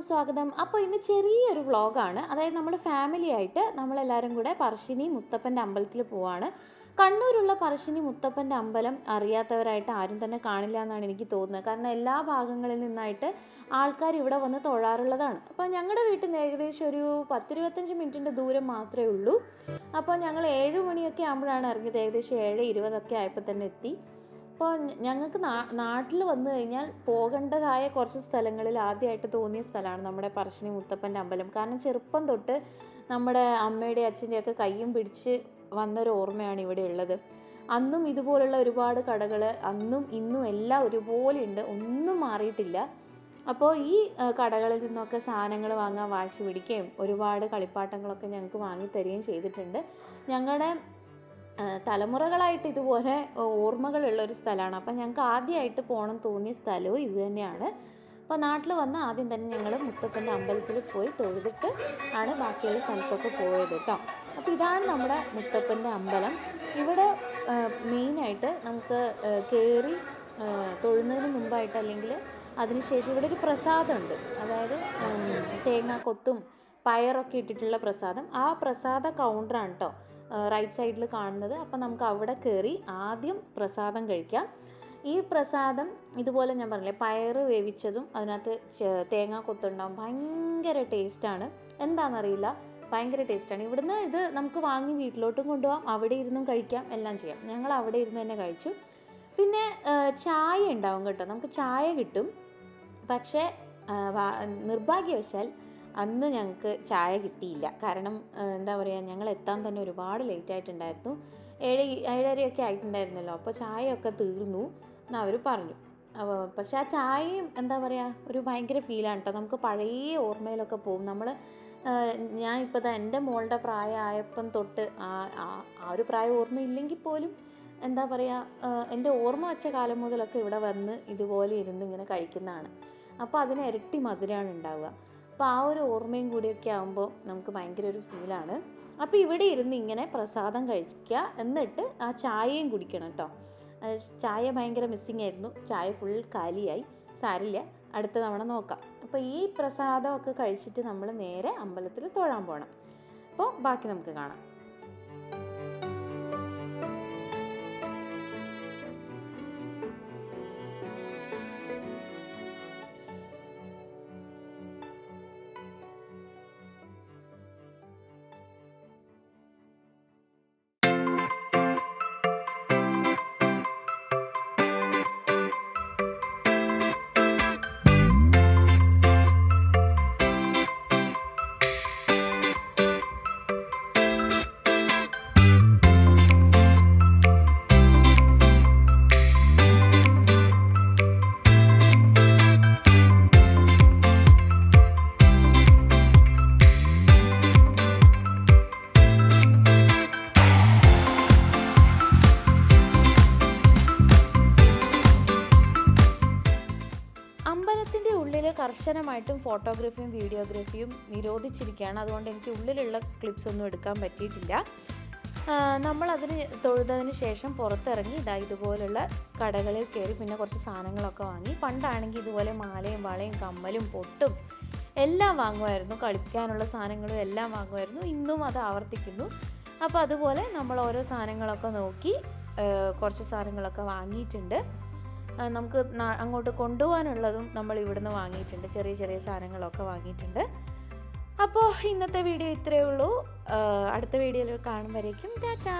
സ്വാഗതം. അപ്പോൾ ഇന്ന് ചെറിയൊരു വ്ളോഗാണ്. അതായത് നമ്മൾ ഫാമിലി ആയിട്ട് നമ്മളെല്ലാവരും കൂടെ പറശ്ശിനി മുത്തപ്പൻ്റെ അമ്പലത്തിൽ പോവാണ്. കണ്ണൂരുള്ള പറശ്ശിനി മുത്തപ്പൻ്റെ അമ്പലം അറിയാത്തവരായിട്ട് ആരും തന്നെ കാണില്ല എന്നാണ് എനിക്ക് തോന്നുന്നത്. കാരണം എല്ലാ ഭാഗങ്ങളിൽ നിന്നായിട്ട് ആൾക്കാർ ഇവിടെ വന്ന് തൊഴാറുള്ളതാണ്. അപ്പോൾ ഞങ്ങളുടെ വീട്ടിൽ നിന്ന് ഏകദേശം ഒരു 10-25 മിനിറ്റിൻ്റെ ദൂരം മാത്രമേ ഉള്ളൂ. അപ്പോൾ ഞങ്ങൾ 7 മണിയൊക്കെ ആകുമ്പോഴാണ് ഇറങ്ങിയത്. ഏകദേശം 7:20 ആയപ്പോൾ തന്നെ എത്തി. അപ്പോൾ ഞങ്ങൾക്ക് നാട്ടിൽ വന്നു കഴിഞ്ഞാൽ പോകേണ്ടതായ കുറച്ച് സ്ഥലങ്ങളിൽ ആദ്യമായിട്ട് തോന്നിയ സ്ഥലമാണ് നമ്മുടെ പറശ്ശിനി മുത്തപ്പൻ്റെ അമ്പലം. കാരണം ചെറുപ്പം തൊട്ട് നമ്മുടെ അമ്മയുടെ അച്ഛൻ്റെയൊക്കെ കയ്യും പിടിച്ച് വന്നൊരു ഓർമ്മയാണ് ഇവിടെ ഉള്ളത്. അന്നും ഇതുപോലുള്ള ഒരുപാട് കടകൾ അന്നും ഇന്നും എല്ലാം ഒരുപോലെ ഉണ്ട്, ഒന്നും മാറിയിട്ടില്ല. അപ്പോൾ ഈ കടകളിൽ നിന്നൊക്കെ സാധനങ്ങൾ വാങ്ങാൻ വാശി പിടിക്കുകയും ഒരുപാട് കളിപ്പാട്ടങ്ങളൊക്കെ ഞങ്ങൾക്ക് വാങ്ങിത്തരികയും ചെയ്തിട്ടുണ്ട്. ഞങ്ങളുടെ തലമുറകളായിട്ട് ഇതുപോലെ ഓർമ്മകളുള്ളൊരു സ്ഥലമാണ്. അപ്പം ഞങ്ങൾക്ക് ആദ്യമായിട്ട് പോകണം തോന്നിയ സ്ഥലവും ഇത് തന്നെയാണ്. അപ്പോൾ നാട്ടിൽ വന്ന് ആദ്യം തന്നെ ഞങ്ങൾ മുത്തപ്പൻ്റെ അമ്പലത്തിൽ പോയി തൊഴുതിട്ട് ആണ് ബാക്കിയുള്ള സ്ഥലത്തൊക്കെ പോയത് കേട്ടോ. അപ്പോൾ ഇതാണ് നമ്മുടെ മുത്തപ്പൻ്റെ അമ്പലം. ഇവിടെ മെയിനായിട്ട് നമുക്ക് കയറി തൊഴുന്നതിന് മുമ്പായിട്ട് അല്ലെങ്കിൽ അതിനുശേഷം ഇവിടെ ഒരു പ്രസാദമുണ്ട്. അതായത് തേങ്ങാക്കൊത്തും പയറൊക്കെ ഇട്ടിട്ടുള്ള പ്രസാദം. ആ പ്രസാദ കൗണ്ടറാണ് കേട്ടോ റൈറ്റ് സൈഡിൽ കാണുന്നത്. അപ്പം നമുക്ക് അവിടെ കയറി ആദ്യം പ്രസാദം കഴിക്കാം. ഈ പ്രസാദം ഇതുപോലെ ഞാൻ പറഞ്ഞില്ലേ, പയറ് വേവിച്ചതും അതിനകത്ത് തേങ്ങ കൊത്തുണ്ടാവും. ഭയങ്കര ടേസ്റ്റാണ്. എന്താണെന്നറിയില്ല, ഭയങ്കര ടേസ്റ്റാണ്. ഇവിടുന്ന് ഇത് നമുക്ക് വാങ്ങി വീട്ടിലോട്ടും കൊണ്ടുപോകാം, അവിടെ ഇരുന്നും കഴിക്കാം, എല്ലാം ചെയ്യാം. ഞങ്ങൾ അവിടെ ഇരുന്ന് തന്നെ കഴിച്ചു. പിന്നെ ചായ ഉണ്ടാവും കേട്ടോ, നമുക്ക് ചായ കിട്ടും. പക്ഷേ നിർഭാഗ്യവശാൽ അന്ന് ഞങ്ങൾക്ക് ചായ കിട്ടിയില്ല. കാരണം എന്താ പറയുക, ഞങ്ങൾ എത്താൻ തന്നെ ഒരുപാട് ലേറ്റ് ആയിട്ടുണ്ടായിരുന്നു. 7:30 ആയിട്ടുണ്ടായിരുന്നല്ലോ. അപ്പോൾ ചായയൊക്കെ തീർന്നു എന്ന് അവർ പറഞ്ഞു. പക്ഷെ ആ ചായയും എന്താ പറയുക, ഒരു ഭയങ്കര ഫീലാണ് കേട്ടോ. നമുക്ക് പഴയ ഓർമ്മയിലൊക്കെ പോകും. ഞാൻ ഇപ്പോൾ എൻ്റെ മോളുടെ പ്രായമായപ്പം തൊട്ട് ആ ഒരു പ്രായം ഓർമ്മയില്ലെങ്കിൽ പോലും എന്താ പറയുക, എൻ്റെ ഓർമ്മ വെച്ച കാലം മുതലൊക്കെ ഇവിടെ വന്ന് ഇതുപോലെ ഇരുന്ന് ഇങ്ങനെ കഴിക്കുന്നതാണ്. അപ്പോൾ അതിന് ഇരട്ടി മധുരമാണ് ഉണ്ടാവുക. അപ്പോൾ ആ ഒരു ഓർമ്മയും കൂടിയൊക്കെ ആകുമ്പോൾ നമുക്ക് ഭയങ്കര ഒരു ഫീലാണ്. അപ്പോൾ ഇവിടെ ഇരുന്ന് ഇങ്ങനെ പ്രസാദം കഴിക്കുക, എന്നിട്ട് ആ ചായയും കുടിക്കണം കേട്ടോ. ചായ ഭയങ്കര മിസ്സിങ് ആയിരുന്നു. ചായ ഫുൾ കാലിയായി. സാരില്ല, അടുത്ത തവണ നോക്കാം. അപ്പോൾ ഈ പ്രസാദമൊക്കെ കഴിച്ചിട്ട് നമ്മൾ നേരെ അമ്പലത്തിൽ തൊഴാൻ പോകണം. അപ്പോൾ ബാക്കി നമുക്ക് കാണാം. അമ്പലത്തിൻ്റെ ഉള്ളിൽ കർശനമായിട്ടും ഫോട്ടോഗ്രാഫിയും വീഡിയോഗ്രാഫിയും നിരോധിച്ചിരിക്കുകയാണ്. അതുകൊണ്ട് എനിക്ക് ഉള്ളിലുള്ള ക്ലിപ്സ് ഒന്നും എടുക്കാൻ പറ്റിയിട്ടില്ല. നമ്മളതിന് തൊഴുതതിന് ശേഷം പുറത്തിറങ്ങി ഇതുപോലുള്ള കടകളിൽ കയറി പിന്നെ കുറച്ച് സാധനങ്ങളൊക്കെ വാങ്ങി. പണ്ടാണെങ്കിൽ ഇതുപോലെ മാലയും വളയും കമ്മലും പൊട്ടും എല്ലാം വാങ്ങുമായിരുന്നു. കളിക്കാനുള്ള സാധനങ്ങളും എല്ലാം വാങ്ങുമായിരുന്നു. ഇന്നും അത് ആവർത്തിക്കുന്നു. അപ്പോൾ അതുപോലെ നമ്മൾ ഓരോ സാധനങ്ങളൊക്കെ നോക്കി കുറച്ച് സാധനങ്ങളൊക്കെ വാങ്ങിയിട്ടുണ്ട്. നമുക്ക് അങ്ങോട്ട് കൊണ്ടുപോകാനുള്ളതും നമ്മൾ ഇവിടുന്ന് വാങ്ങിയിട്ടുണ്ട്. ചെറിയ ചെറിയ സാധനങ്ങളൊക്കെ വാങ്ങിയിട്ടുണ്ട്. അപ്പോൾ ഇന്നത്തെ വീഡിയോ ഇത്രയേ ഉള്ളൂ. അടുത്ത വീഡിയോയിൽ കാണുമ്പോഴേക്കും ടാറ്റാ.